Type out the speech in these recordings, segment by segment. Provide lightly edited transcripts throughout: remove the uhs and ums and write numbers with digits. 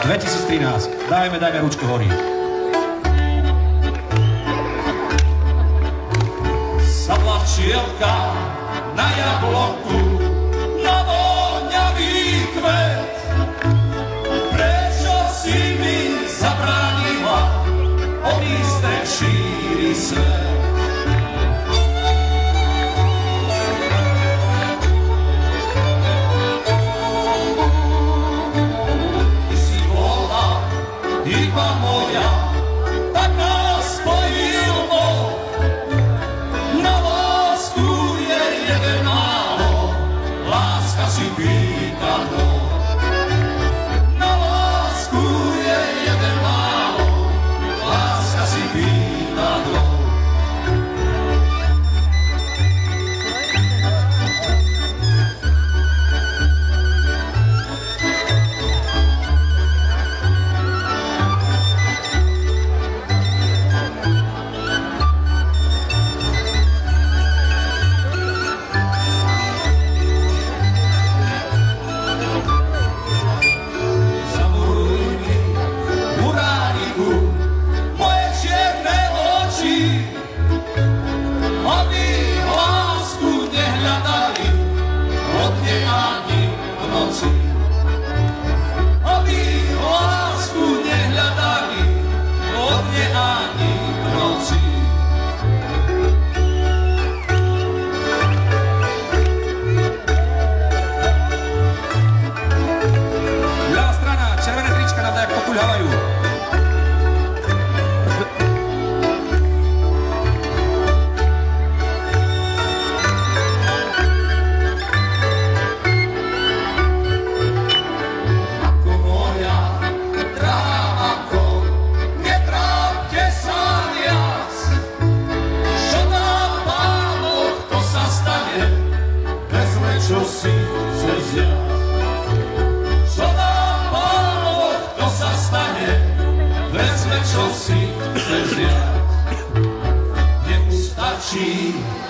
2013. Dajme ručku hory. Sadla včielka na jablonku, na voňavý kvet. Prečo si mi zabránila odísť ten šíry svet? Iba moja, tak nás spojil Boh. Na lásku je jeden málo, láska si pýta dvoch. Na lásku je jeden málo, láska si pýta dvoch.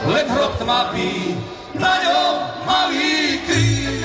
Len hrob tmavý, na ňom malý kríž.